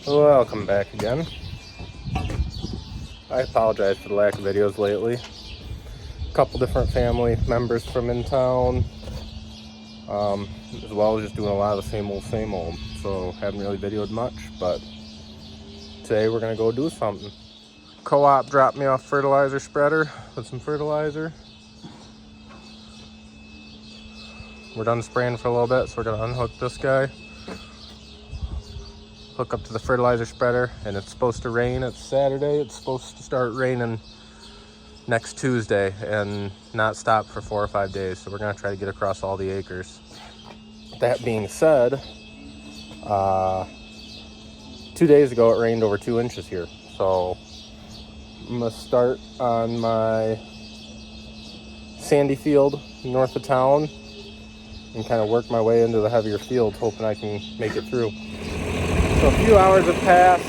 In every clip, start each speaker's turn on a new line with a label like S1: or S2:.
S1: Welcome back again. I apologize for the lack of videos lately. A couple different family members from in town, as well as just doing a lot of the same old. So haven't really videoed much, but today we're gonna go do something. Co-op dropped me off fertilizer spreader with some fertilizer. We're done spraying for a little bit, so we're gonna unhook this guy, hook up to the fertilizer spreader, and it's supposed to rain. It's Saturday. It's supposed to start raining next Tuesday and not stop for 4 or 5 days. So we're gonna try to get across all the acres. That being said, 2 days ago it rained over 2 inches here. So I'm gonna start on my sandy field north of town and kind of work my way into the heavier fields, hoping I can make it through. So a few hours have passed.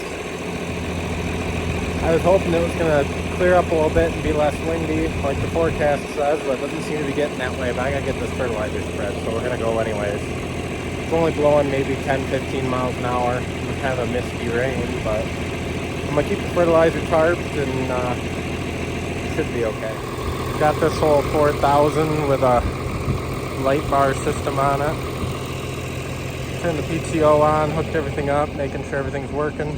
S1: I was hoping it was going to clear up a little bit and be less windy like the forecast says, but it doesn't seem to be getting that way. But I got to get this fertilizer spread, so we're going to go anyways. It's only blowing maybe 10-15 miles an hour with kind of a misty rain, but I'm going to keep the fertilizer tarped and should be okay. Got this whole 4000 with a light bar system on it. Turned the PTO on, hooked everything up, making sure everything's working.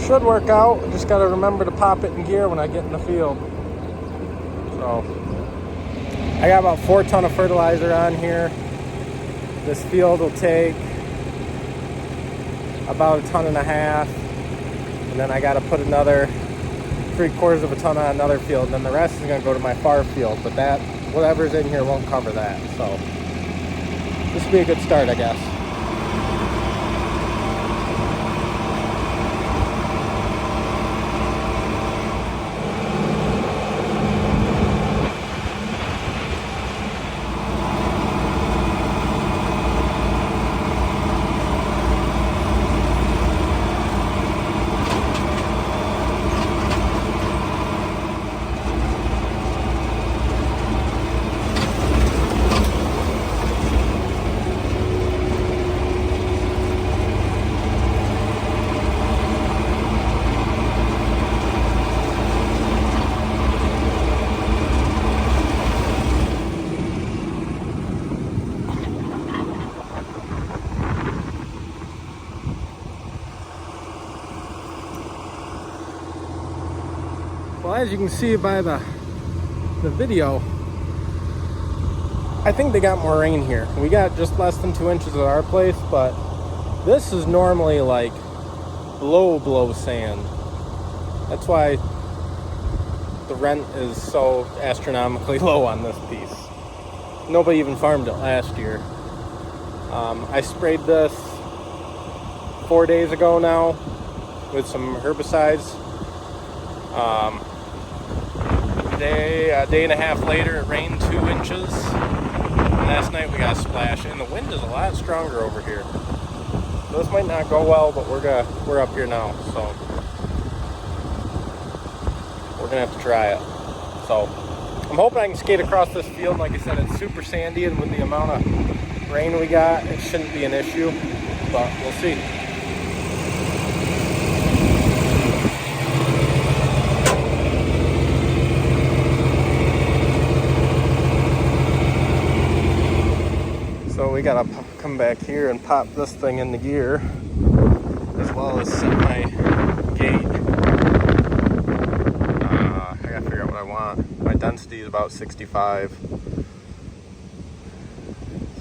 S1: Should work out. Just got to remember to pop it in gear when I get in the field. So I got about 4 tons of fertilizer on here. This field will take about 1.5 tons, and then I got to put another 3/4 of a ton on another field, and then the rest is going to go to my far field, but that whatever's in here won't cover that. So this will be a good start, I guess. Well, as you can see by the video, I think they got more rain here. We got just less than 2 inches at our place, but this is normally like blow sand. That's why the rent is so astronomically low on this piece. Nobody even farmed it last year. I sprayed this 4 days ago now with some herbicides. A day and a half later, it rained 2 inches. Last night we got a splash, and the wind is a lot stronger over here. So this might not go well, but we're up here now, so we're gonna have to try it. So I'm hoping I can skate across this field. Like I said, it's super sandy, and with the amount of rain we got, it shouldn't be an issue, but we'll see. So we gotta come back here and pop this thing into gear, as well as set my gate. I gotta figure out what I want. My density is about 65.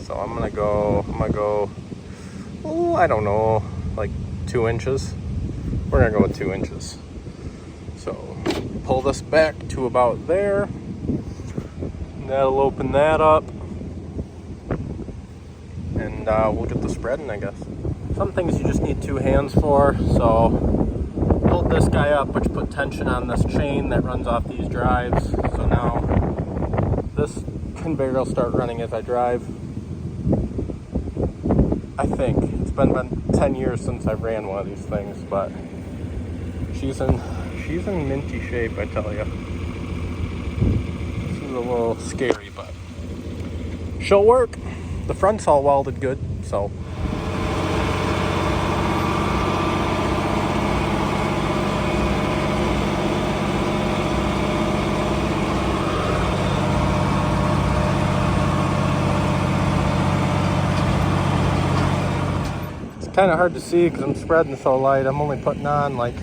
S1: So I'm gonna go, oh, I don't know, like 2 inches. We're gonna go with 2 inches. So pull this back to about there. That'll open that up. And we'll get the spreading, I guess. Some things you just need 2 hands for, so hold this guy up, which put tension on this chain that runs off these drives. So now this conveyor will start running as I drive. I think. It's been 10 years since I ran one of these things, but she's in minty shape, I tell you. This is a little scary, but she'll work. the front's all welded good, so. Kind of hard to see because I'm spreading so light. I'm only putting on like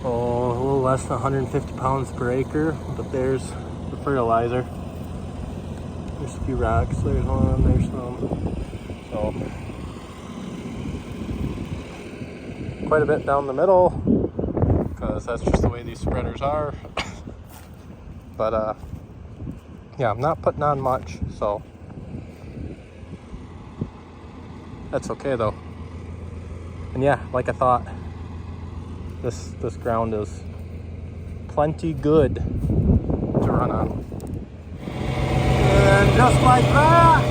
S1: a little less than 150 pounds per acre, but there's the fertilizer. There's a few rocks, there's one, there's some. So quite a bit down the middle because that's just the way these spreaders are. But yeah, I'm not putting on much, so that's okay though. And yeah, like I thought, this ground is plenty good to run on. And just like that,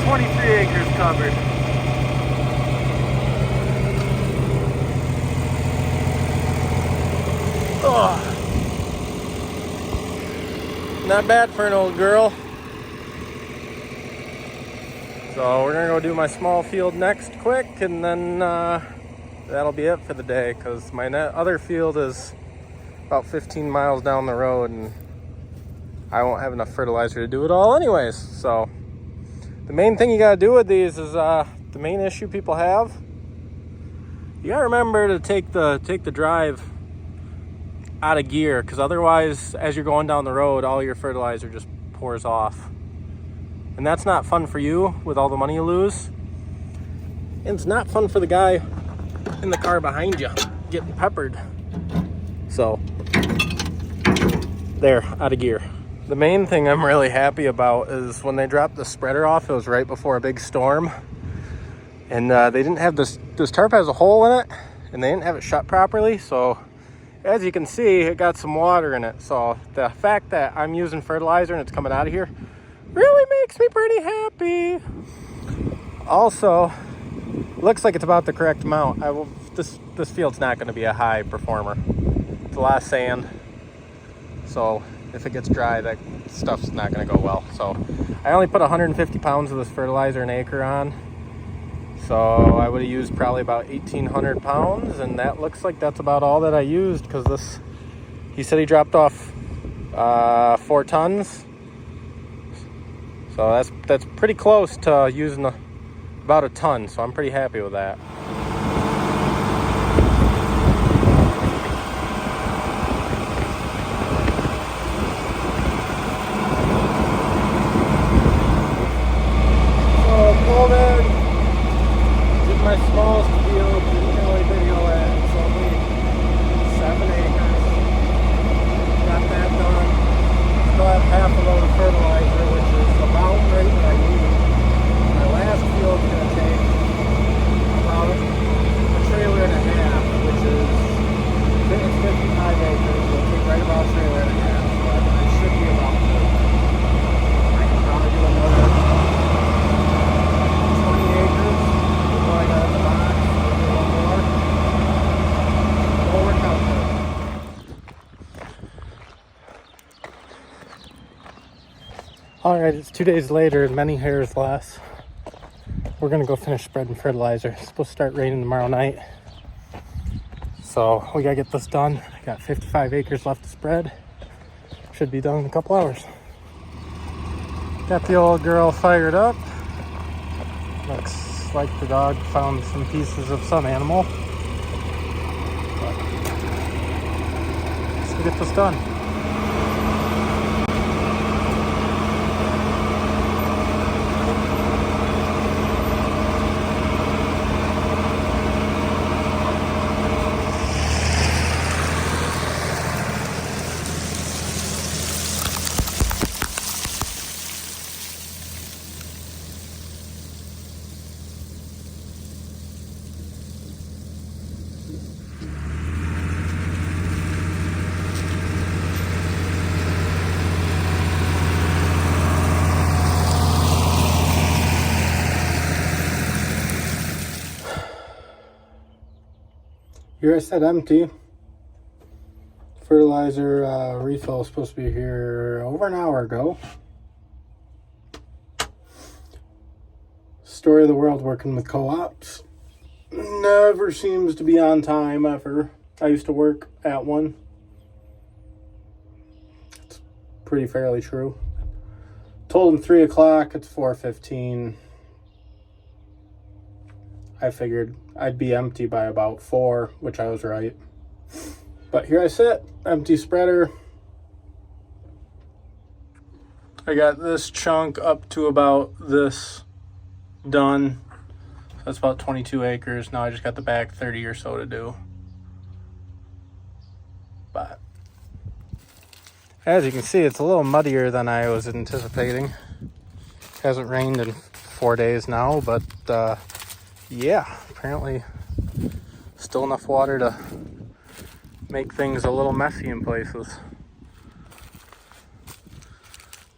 S1: 23 acres covered. Oh, not bad for an old girl. So we're gonna go do my small field next quick, and then that'll be it for the day, because my other field is about 15 miles down the road and I won't have enough fertilizer to do it all anyways. So the main thing you gotta do with these is the main issue people have. You gotta remember to take the drive out of gear, because otherwise as you're going down the road all your fertilizer just pours off. And that's not fun for you with all the money you lose. And it's not fun for the guy in the car behind you getting peppered. So, there, out of gear. The main thing I'm really happy about is when they dropped the spreader off, it was right before a big storm. And they didn't have this tarp has a hole in it, and they didn't have it shut properly. So, as you can see, it got some water in it. So, the fact that I'm using fertilizer and it's coming out of here really makes me pretty happy. Also, looks like it's about the correct amount. This field's not going to be a high performer. It's a lot of sand, so if it gets dry, that stuff's not going to go well. So I only put 150 pounds of this fertilizer an acre on, so I would have used probably about 1,800 pounds, and that looks like that's about all that I used, because he said he dropped off 4 tons. So that's pretty close to using about a ton, so I'm pretty happy with that. So pulled in, did my smallest field, didn't really video it. It's only 7 acres. Got that done. Still have half a load of fertilizer, which is about right what I need. My last field is going to take about a trailer and a half, which is 55 acres. It'll take right about a trailer and a half, but it should be about good. I can probably do another 20 acres with what I got in the box, maybe a little more. It'll work out good. Alright, it's 2 days later, many hairs less. We're gonna go finish spreading fertilizer. It's supposed to start raining tomorrow night. So we gotta get this done. I got 55 acres left to spread. Should be done in a couple hours. Got the old girl fired up. Looks like the dog found some pieces of some animal. But let's get this done. Here I said empty. Fertilizer refill is supposed to be here over an hour ago. story of the world working with co-ops. Never seems to be on time, ever. I used to work at one. It's pretty fairly true. Told them 3 o'clock, it's 4:15. I figured I'd be empty by about 4, which I was right. But here I sit, empty spreader. I got this chunk up to about this done. That's about 22 acres. Now I just got the back 30 or so to do. But as you can see, it's a little muddier than I was anticipating. Hasn't rained in 4 days now, but yeah, apparently still enough water to make things a little messy in places.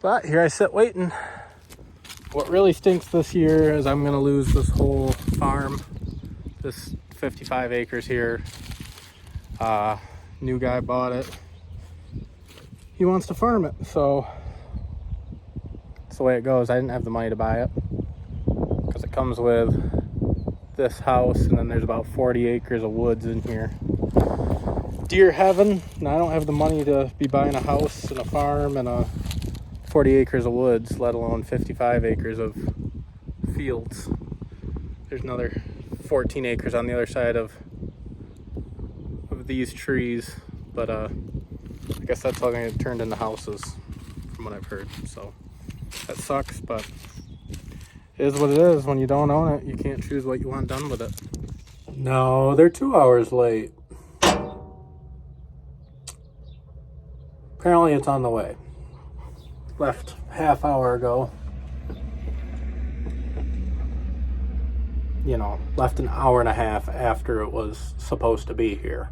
S1: But here I sit waiting. What really stinks this year is I'm gonna lose this whole farm, this 55 acres here. New guy bought it. He wants to farm it, so that's the way it goes. I didn't have the money to buy it because it comes with this house, and then there's about 40 acres of woods in here. Deer heaven, and I don't have the money to be buying a house and a farm and a 40 acres of woods, let alone 55 acres of fields. There's another 14 acres on the other side of these trees, but I guess that's all gonna get turned into houses from what I've heard. So that sucks, but it is what it is. When you don't own it, you can't choose what you want done with it. No, they're 2 hours late. Apparently it's on the way. Left half hour ago. You know, left an hour and a half after it was supposed to be here.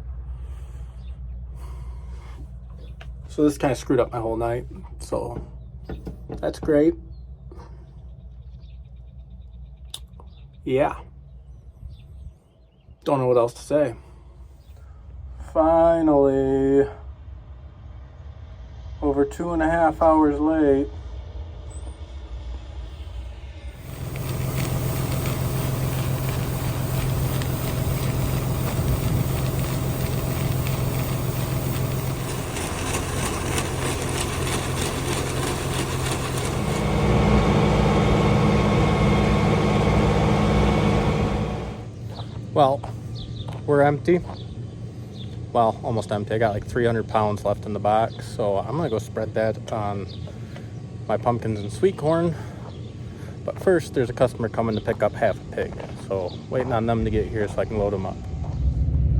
S1: So this kind of screwed up my whole night. So that's great. Yeah. Don't know what else to say. Finally. Over 2.5 hours late. Well, we're empty. Well, almost empty. I got like 300 pounds left in the box, so I'm gonna go spread that on my pumpkins and sweet corn. But first, there's a customer coming to pick up half a pig, so waiting on them to get here so I can load them up.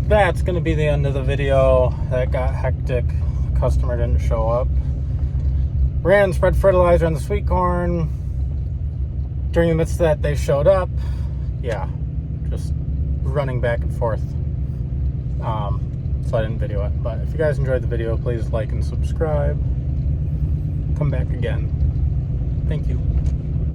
S1: That's gonna be the end of the video. That got hectic. The customer didn't show up. Ran and spread fertilizer on the sweet corn. During the midst of that, they showed up. Yeah, just running back and forth. So I didn't video it. But if you guys enjoyed the video, please like and subscribe. Come back again. Thank you.